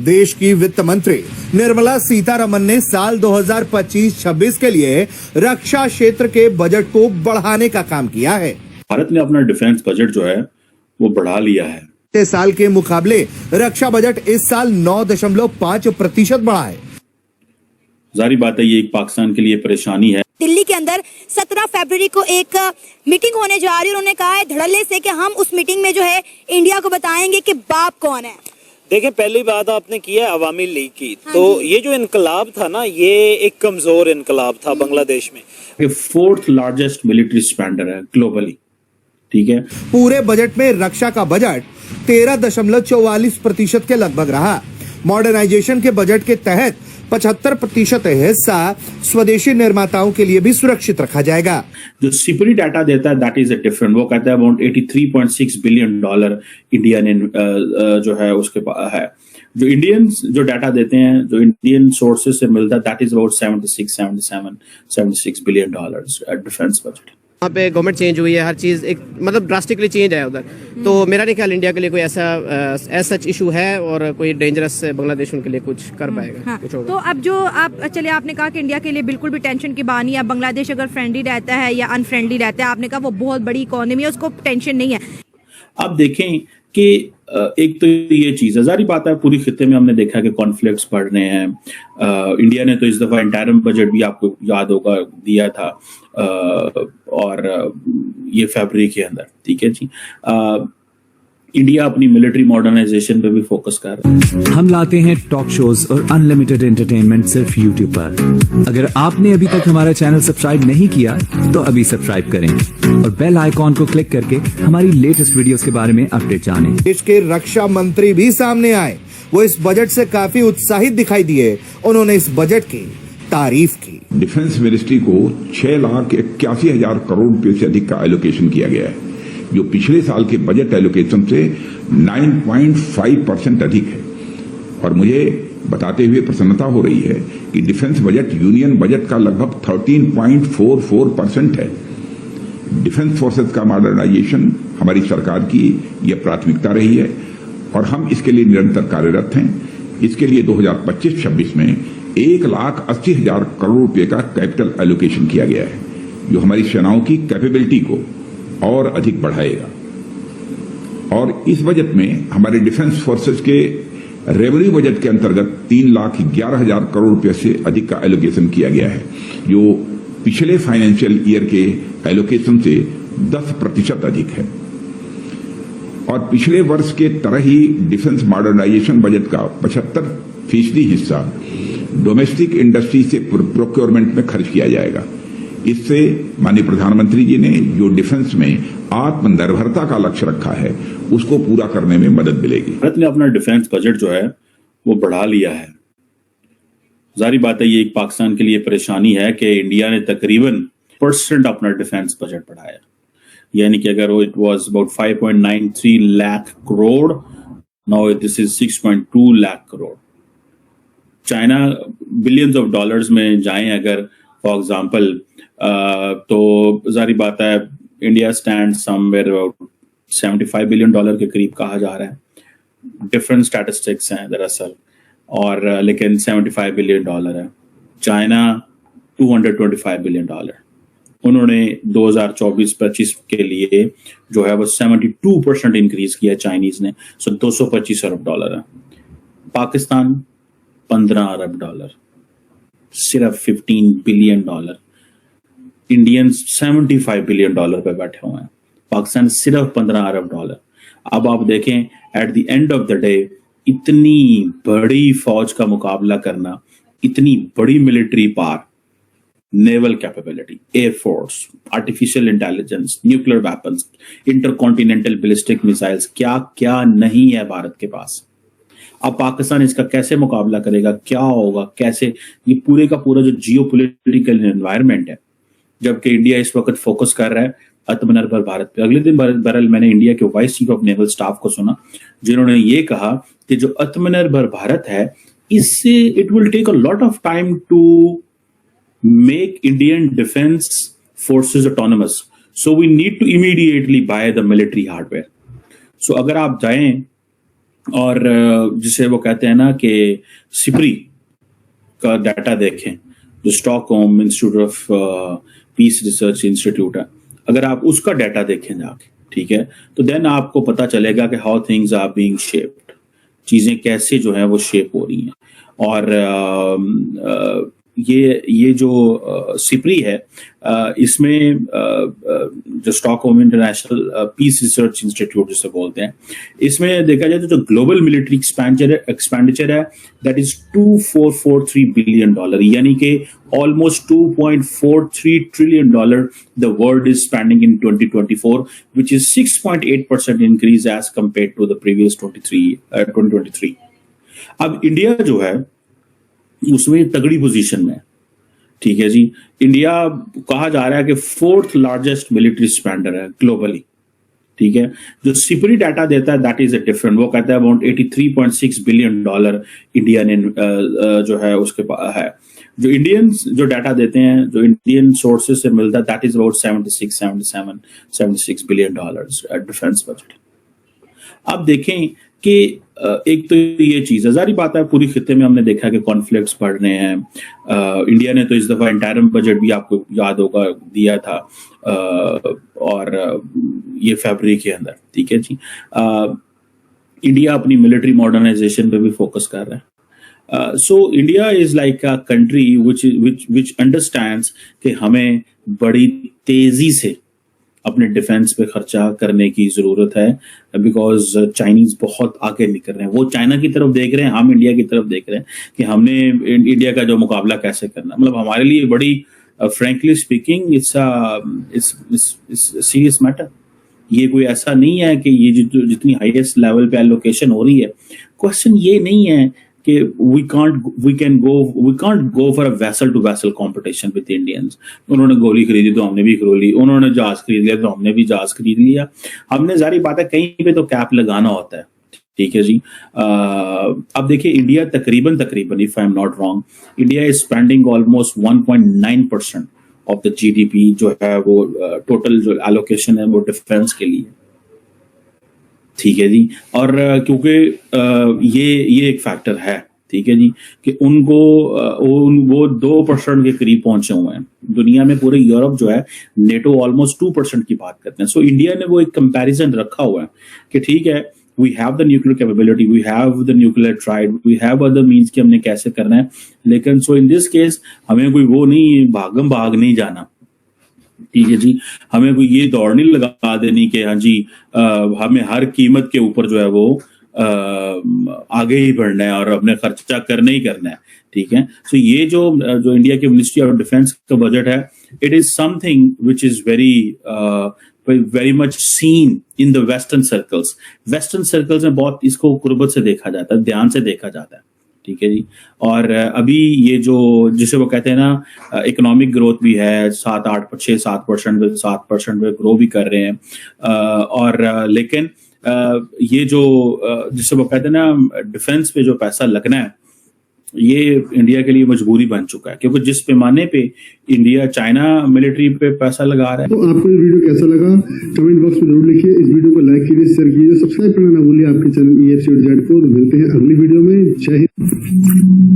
देश की वित्त मंत्री निर्मला सीतारमन ने साल 2025-26 के लिए रक्षा क्षेत्र के बजट को बढ़ाने का काम किया है। भारत ने अपना डिफेंस बजट जो है वो बढ़ा लिया है। पिछले साल के मुकाबले रक्षा बजट इस साल 9.5% बढ़ा है। जारी बात है ये एक पाकिस्तान के लिए परेशानी है। दिल्ली के अंदर 17 फरवरी को एक मीटिंग होने जा रही है। उन्होंने कहा है धड़ल्ले से कि हम उस मीटिंग में जो है इंडिया को बताएंगे कि बाप कौन है। देखिए, पहली बात आपने की है अवामी लीग की, तो ये जो इनकलाब था ना, ये एक कमजोर इनकलाब था बांग्लादेश में। ये 4th लार्जेस्ट मिलिट्री स्पेंडर है ग्लोबली, ठीक है। पूरे बजट में रक्षा का बजट 13.44% के लगभग रहा। मॉडर्नाइजेशन के बजट के तहत 75% हिस्सा स्वदेशी निर्माताओं के लिए भी सुरक्षित रखा जाएगा। जो सिपरी डाटा देता है दैट इज अ डिफरेंट। वो कहता है अबाउट $83.6 बिलियन इंडिया ने जो है उसके पास है। जो इंडियंस जो डाटा देते हैं, जो इंडियन सोर्सेज से मिलता है, that is about $76 billion defence budget. वहाँ पे गवर्नमेंट चेंज हुई है, हर चीज़ एक मतलब ड्रास्टिकली चेंज है उधर। तो मेरा नहीं ख्याल इंडिया के लिए कोई ऐसा सच इशू है और कोई डेंजरस बांग्लादेश उनके लिए कुछ कर पाएगा। हाँ। कुछ होगा। तो अब जो आप चलिए, आपने कहा कि इंडिया के लिए बिल्कुल भी टेंशन की बात नहीं है। बांग्लादेश अगर फ्रेंडली रहता है या अनफ्रेंडली रहता है, आपने कहा वो बहुत बड़ी इकोनॉमी है, उसको टेंशन नहीं है। आप देखें कि एक तो ये चीज है, जारी बात है पूरी खित्ते में हमने देखा कि कॉन्फ्लिक्ट्स बढ़ रहे हैं। इंडिया ने तो इस दफा इंटरिम बजट भी आपको याद होगा दिया था और ये फरवरी के अंदर, ठीक है जी। इंडिया अपनी मिलिट्री मॉडर्नाइजेशन पे भी फोकस कर रहा है। हम लाते हैं टॉक शोज और अनलिमिटेड एंटरटेनमेंट सिर्फ यूट्यूब पर। अगर आपने अभी तक हमारा चैनल सब्सक्राइब नहीं किया तो अभी सब्सक्राइब करें और बेल आइकॉन को क्लिक करके हमारी लेटेस्ट वीडियोस के बारे में अपडेट जानें। देश के रक्षा मंत्री भी सामने आए। वो इस बजट से काफी उत्साहित दिखाई दिए। उन्होंने इस बजट की तारीफ की। डिफेंस मिनिस्ट्री को 6,81,000 करोड़ रुपए से अधिक का एलोकेशन किया गया है, जो पिछले साल के बजट एलोकेशन से 9.5% अधिक है। और मुझे बताते हुए प्रसन्नता हो रही है कि डिफेंस बजट यूनियन बजट का लगभग 13.44% है। डिफेंस फोर्सेस का मॉडर्नाइजेशन हमारी सरकार की यह प्राथमिकता रही है और हम इसके लिए निरंतर कार्यरत हैं। इसके लिए 2025-26 में 1,80,000 करोड़ रुपए का कैपिटल एलोकेशन किया गया है, जो हमारी सेनाओं की कैपेबिलिटी को और अधिक बढ़ाएगा। और इस बजट में हमारे डिफेंस फोर्सेस के रेवेन्यू बजट के अंतर्गत 3,11,000 करोड़ रुपए से अधिक का एलोकेशन किया गया है, जो पिछले फाइनेंशियल ईयर के एलोकेशन से 10% अधिक है। और पिछले वर्ष के तरह ही डिफेंस मॉडर्नाइजेशन बजट का 75% हिस्सा डोमेस्टिक इंडस्ट्री से प्रोक्योरमेंट में खर्च किया जाएगा। इससे माननीय प्रधानमंत्री जी ने जो डिफेंस में आत्मनिर्भरता का लक्ष्य रखा है उसको पूरा करने में मदद मिलेगी। भारत ने अपना डिफेंस बजट जो है वो बढ़ा लिया है। जारी बात है ये एक पाकिस्तान के लिए परेशानी है कि इंडिया ने तकरीबन % अपना डिफेंस बजट बढ़ाया। यानी कि अगर it was about 5.93 lakh crore, now this is 6.2 lakh crore. China billions of dollars में जाएं अगर फॉर एग्जांपल, तो जारी बात है India stand somewhere about $75 billion के करीब कहा जा रहा है। डिफरेंट स्टैटिस्टिक्स हैं दरअसल, और लेकिन $75 बिलियन है। China $225 billion. उन्होंने 2024-25 के लिए जो है वो 72% इंक्रीज किया चाइनीज ने, सो $225 अरब है। पाकिस्तान $15 अरब, सिर्फ $15 बिलियन। इंडियंस $75 बिलियन पे बैठे हुए हैं, पाकिस्तान सिर्फ $15 अरब। अब आप देखें at the end of the day इतनी बड़ी फौज का मुकाबला करना, इतनी बड़ी military power, naval capability, air force, artificial intelligence, nuclear weapons, intercontinental ballistic missiles, क्या क्या नहीं है भारत के पास। अब पाकिस्तान इसका कैसे मुकाबला करेगा, क्या होगा, कैसे, ये पूरे का पूरा जो जियोपॉलिटिकल एनवायरनमेंट है, जबकि इंडिया इस वक्त फोकस कर रहा है आत्मनिर्भर भारत पे। अगले दिन बहरहाल मैंने इंडिया के vice chief of naval staff को सुना, जिन्होंने ये कहा कि जो आत्मनिर्भर भारत है, इससे it will take a lot of time to make Indian defence forces autonomous, so we need to immediately buy the military hardware. सो अगर आप जाएं और जिसे वो कहते हैं ना कि सिप्री का डाटा देखें, जो Stockholm institute of peace Research institute है, अगर आप उसका डाटा देखें जाके, ठीक है, तो देन आपको पता चलेगा कि how things are being shaped, चीजें कैसे जो है वो शेप हो रही हैं। और ये जो सिप्री है, इसमें जो Stockholm International Peace Research Institute जिसे बोलते हैं, इसमें देखा जाए तो जो ग्लोबल मिलिट्री एक्सपेंडिचर है दैट इज $2,443 बिलियन, यानी कि almost $2.43 trillion the world is spending in 2024, which is 6.8% increase as compare to the previous 2023। अब इंडिया जो है उसमें तगड़ी पोजीशन में, ठीक है जी। इंडिया कहा जा रहा है कि 4th लार्जेस्ट मिलिट्री स्पेंडर है ग्लोबली, ठीक है। जो सिपरी डाटा देता है दैट इज अ डिफरेंट, वो कहता है अबाउट $83.6 बिलियन इंडिया ने जो है उसके पास है। जो इंडियंस जो डाटा देते हैं, जो इंडियन सोर्सेज से मिलता है, that is about 76 billion defence budget. अब देखें कि एक तो ये चीज है, जारी बात है पूरी खिते में हमने देखा कि कॉन्फ्लिक्ट्स बढ़ रहे हैं। इंडिया ने तो इस दफा इंटरिम बजट भी आपको याद होगा दिया था, और ये फरवरी के अंदर, ठीक है जी। इंडिया अपनी मिलिट्री मॉडर्नाइजेशन पे भी फोकस कर रहा है। So India is like a country which understands कि हमें बड़ी तेजी से अपने डिफेंस पे खर्चा करने की जरूरत है, बिकॉज चाइनीज बहुत आगे निकल रहे हैं। वो चाइना की तरफ देख रहे हैं, हम इंडिया की तरफ देख रहे हैं कि हमने इंडिया का जो मुकाबला कैसे करना। मतलब हमारे लिए बड़ी frankly speaking it's serious matter. ये कोई ऐसा नहीं है कि ये जितनी हाईएस्ट लेवल पे एलोकेशन हो रही है, क्वेश्चन ये नहीं है कि we can't go for a vessel to vessel competition with Indians। उन्होंने गोली खरीदी तो हमने भी खरीद ली, उन्होंने जहाज खरीद लिया तो हमने भी जहाज खरीद लिया। हमने जारी बात है कहीं पे तो कैप लगाना होता है, ठीक है जी। अब देखिए इंडिया तकरीबन if I am not wrong, India is spending almost 1.9% of the GDP जो है वो टोटल जो एलोकेशन है वो डिफेंस के लिए, ठीक है जी। और क्योंकि ये एक फैक्टर है, ठीक है जी, कि उनको वो 2% के करीब पहुंचे हुए हैं। दुनिया में पूरे यूरोप जो है नेटो ऑलमोस्ट 2% की बात करते हैं। सो इंडिया ने वो एक कंपैरिजन रखा हुआ है कि ठीक है, we have the nuclear capability, we have the nuclear triad, we have other means कि हमने कैसे करना है। लेकिन सो इन दिस केस हमें कोई वो नहीं भाग नहीं जाना, ठीक है जी। हमें कोई ये दौड़ नहीं लगा देनी कि हाँ जी हमें हर कीमत के ऊपर जो है वो आगे ही बढ़ना है और अपने खर्चा करना ही करना है, ठीक है। सो ये जो इंडिया की मिनिस्ट्री ऑफ डिफेंस का बजट है, it is something which is very much seen in the western circles में बहुत इसको कुर्बत से देखा जाता है, ध्यान से देखा जाता है, ठीक है जी। और अभी ये जो जिसे वो कहते हैं ना इकोनॉमिक ग्रोथ भी है, 7% पे ग्रो भी कर रहे हैं। और लेकिन ये जो जिसे वो कहते हैं ना डिफेंस पे जो पैसा लगना है, ये इंडिया के लिए मजबूरी बन चुका है, क्योंकि जिस पैमाने पे इंडिया चाइना मिलिट्री पे पैसा लगा रहा है। तो आपको ये वीडियो कैसा लगा कमेंट बॉक्स में जरूर लिखिए। इस वीडियो को लाइक कीजिए, शेयर कीजिए, सब्सक्राइब करना ना भूलिए आपके चैनल EFC को। मिलते हैं अगली वीडियो में। जय हिंद।